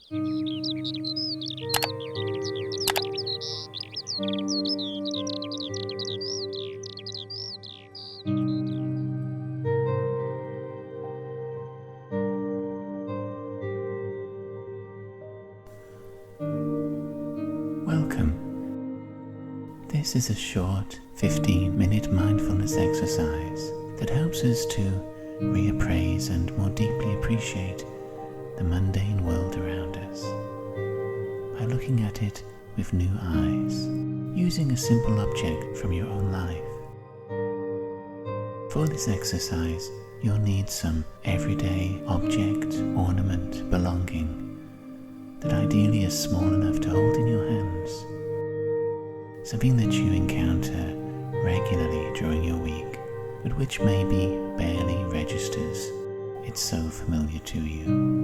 Welcome. This is a short 15-minute mindfulness exercise that helps us to reappraise and more deeply appreciate the mundane world around us by looking at it with new eyes, using a simple object from your own life. For this exercise, you'll need some everyday object, ornament, belonging that ideally is small enough to hold in your hands. Something that you encounter regularly during your week, but which maybe barely registers it's so familiar to you.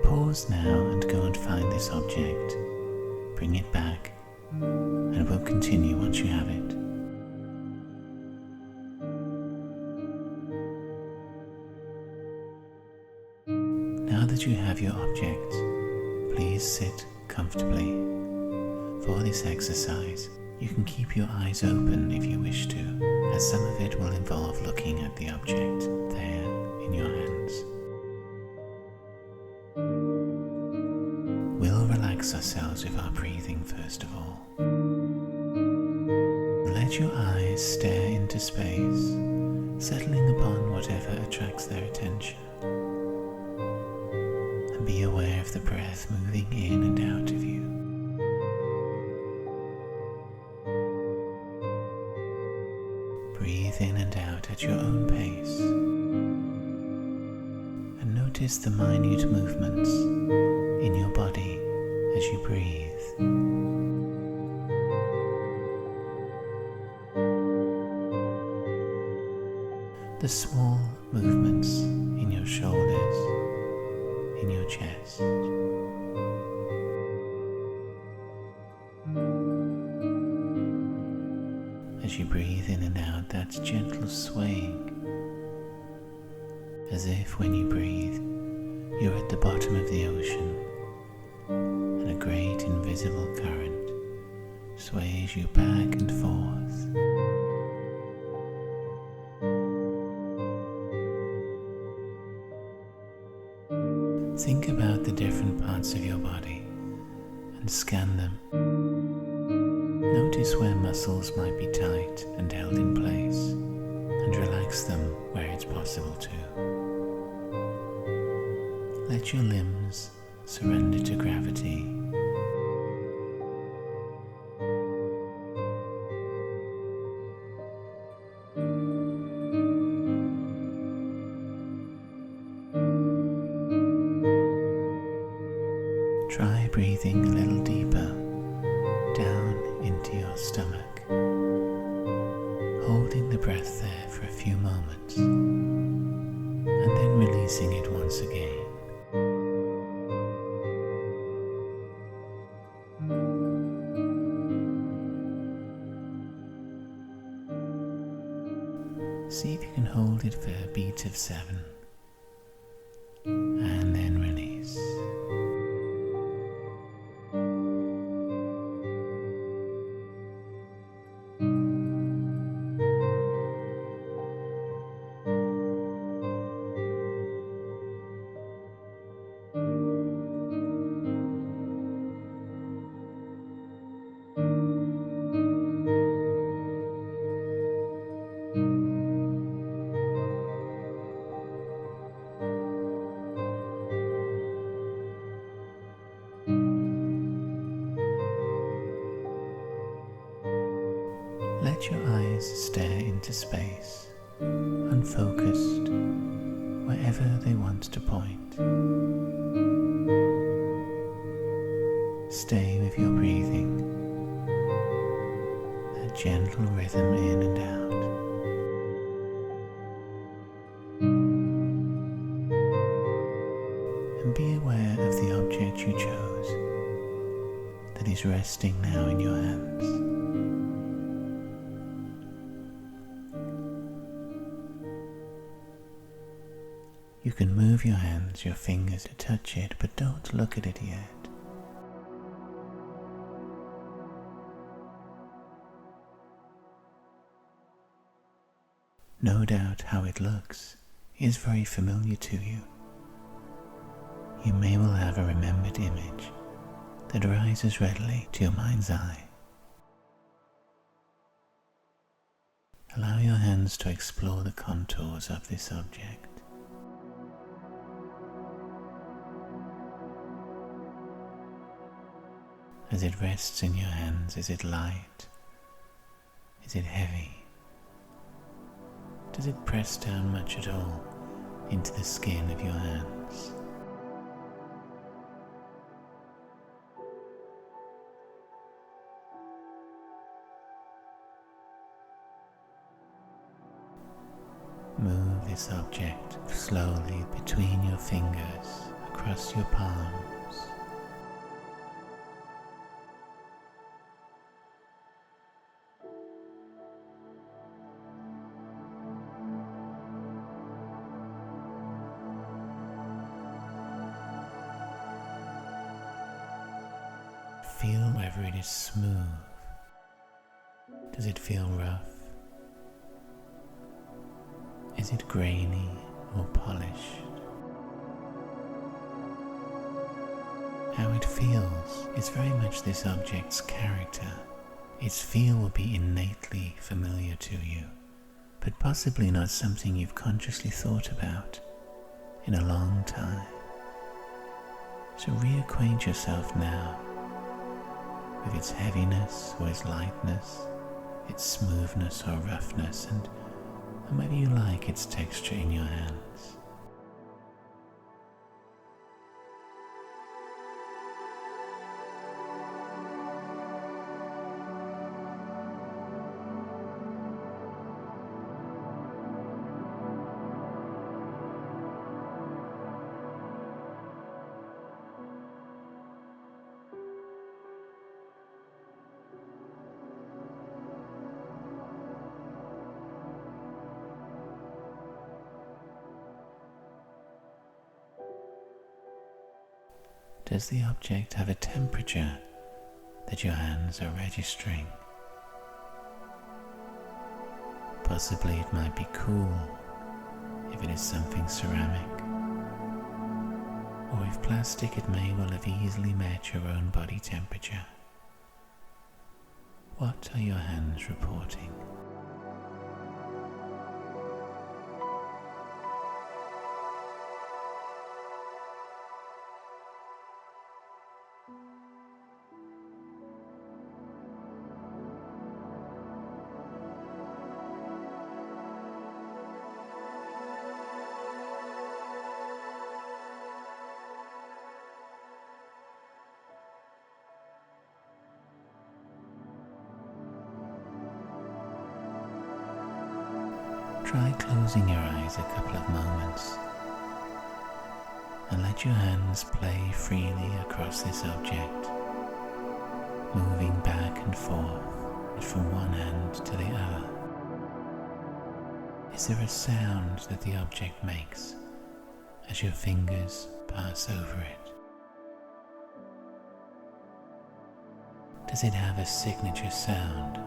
Pause now and go and find this object. Bring it back, and we'll continue once you have it. Now that you have your object, please sit comfortably. For this exercise, you can keep your eyes open if you wish to, as some of it will involve looking at the object there in your hands. We'll relax ourselves with our breathing first of all. Let your eyes stare into space, settling upon whatever attracts their attention. And be aware of the breath moving in and out of you. Breathe in and out at your own pace, and notice the minute movements in your body as you breathe. The small movements in your shoulders, in your chest. As you breathe in and out, that gentle swaying, as if when you breathe, you're at the bottom of the ocean, and a great invisible current sways you back and forth. Think about the different parts of your body and scan them. Notice where muscles might be tight and held in place, and relax them where it's possible to. Let your limbs surrender to gravity. Try breathing a little deeper down into your stomach, holding the breath there for a few moments, and then releasing it once again. See if you can hold it for a beat of 7, and then release. Let your eyes stare into space, unfocused, wherever they want to point. Stay with your breathing, that gentle rhythm in and out. And be aware of the object you chose that is resting now in your hands. You can move your hands, your fingers to touch it, but don't look at it yet. No doubt how it looks is very familiar to you. You may well have a remembered image that rises readily to your mind's eye. Allow your hands to explore the contours of this object. As it rests in your hands, is it light? Is it heavy? Does it press down much at all into the skin of your hands? Move this object slowly between your fingers, across your palms. Feel whether it is smooth. Does it feel rough? Is it grainy or polished? How it feels is very much this object's character. Its feel will be innately familiar to you, but possibly not something you've consciously thought about in a long time. So reacquaint yourself now with its heaviness or its lightness, its smoothness or roughness, and maybe you like its texture in your hands. Does the object have a temperature that your hands are registering? Possibly it might be cool if it is something ceramic, or if plastic it may well have easily met your own body temperature. What are your hands reporting? Try closing your eyes a couple of moments and let your hands play freely across this object, moving back and forth from one hand to the other. Is there a sound that the object makes as your fingers pass over it? Does it have a signature sound,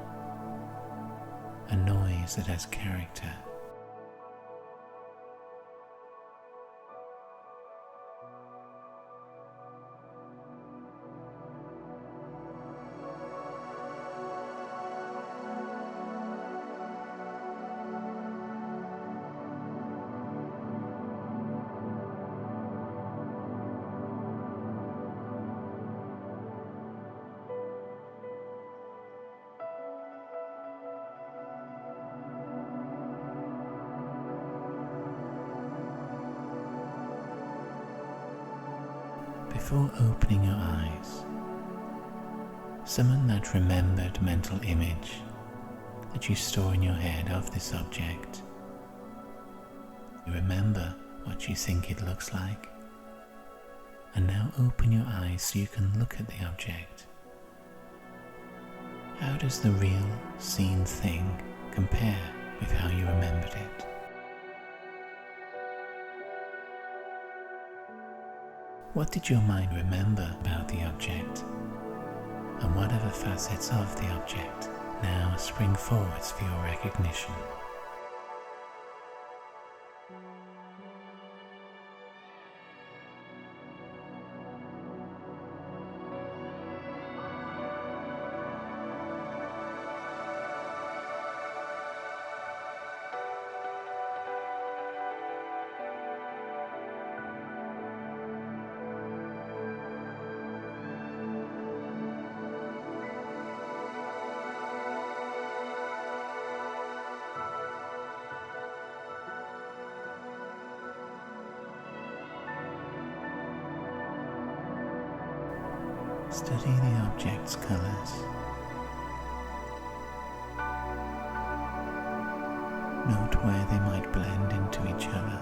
a noise that has character? Before opening your eyes, summon that remembered mental image that you store in your head of this object. You remember what you think it looks like, and now open your eyes so you can look at the object. How does the real seen thing compare with how you remembered it? What did your mind remember about the object? And whatever facets of the object now spring forwards for your recognition. Study the object's colors. Note where they might blend into each other,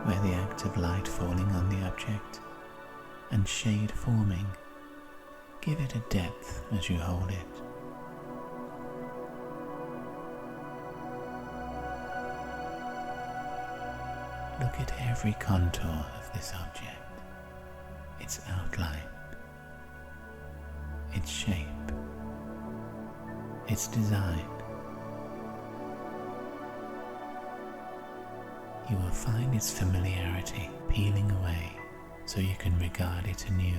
where the act of light falling on the object and shade forming give it a depth as you hold it. Look at every contour of this object, its outline, its shape, its design. You will find its familiarity peeling away so you can regard it anew.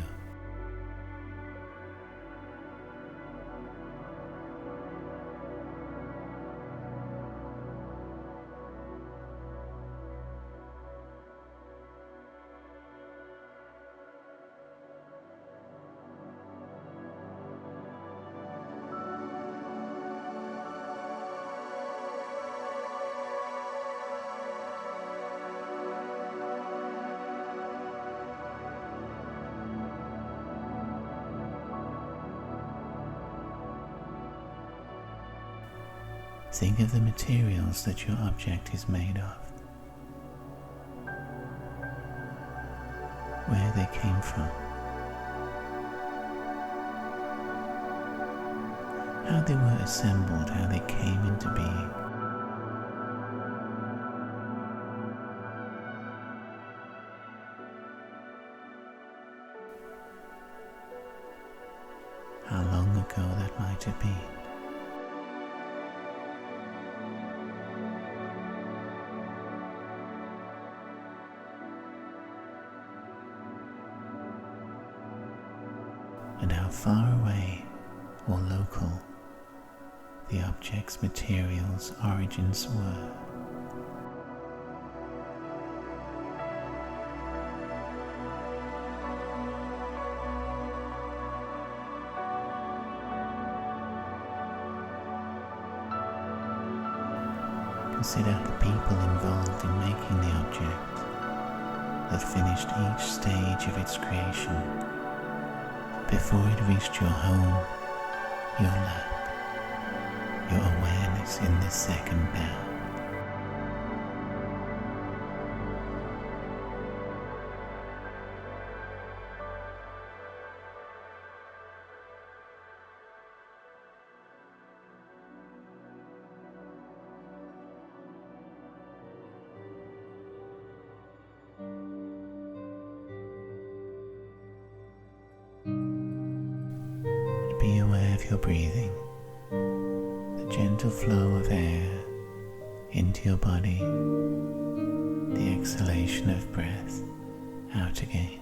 Think of the materials that your object is made of, where they came from, how they were assembled, how they came into being. How long ago that might have been. And how far away or local the object's materials' origins were. Consider the people involved in making the object that finished each stage of its creation before it reached your home, your lap, your awareness in this second now. Be aware of your breathing, the gentle flow of air into your body, the exhalation of breath out again.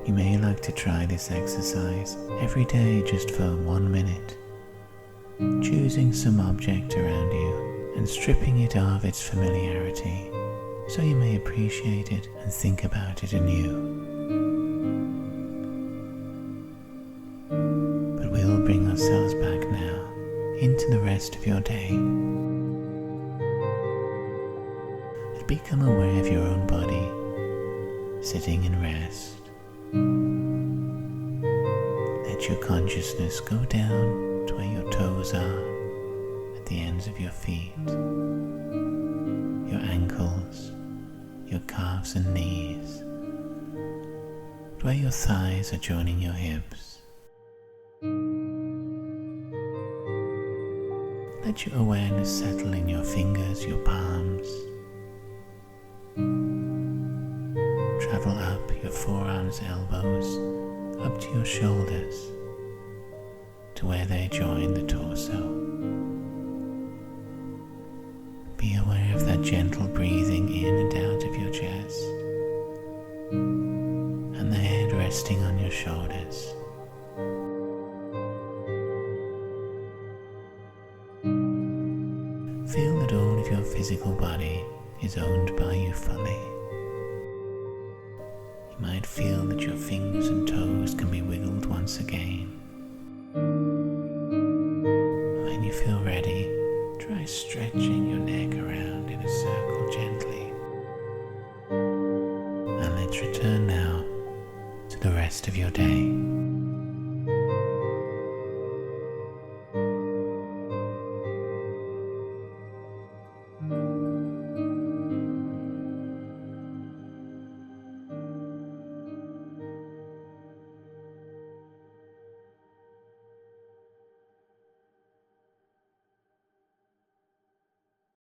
You may like to try this exercise every day just for 1 minute, choosing some object around you and stripping it of its familiarity, so you may appreciate it and think about it anew. But we'll bring ourselves back now into the rest of your day. And become aware of your own body, sitting in rest. Let your consciousness go down to where your toes are, at the ends of your feet, your ankles, your calves and knees, where your thighs are joining your hips. Let your awareness settle in your fingers, your palms. Travel up your forearms, elbows, up to your shoulders, to where they join the torso. Be aware of that gentle breathing in and out of your chest, and the head resting on your shoulders. Feel that all of your physical body is owned by you fully. You might feel that your fingers and toes can be wiggled once again. When you feel ready, try stretching your neck around in a circle gently. And let's return now to the rest of your day.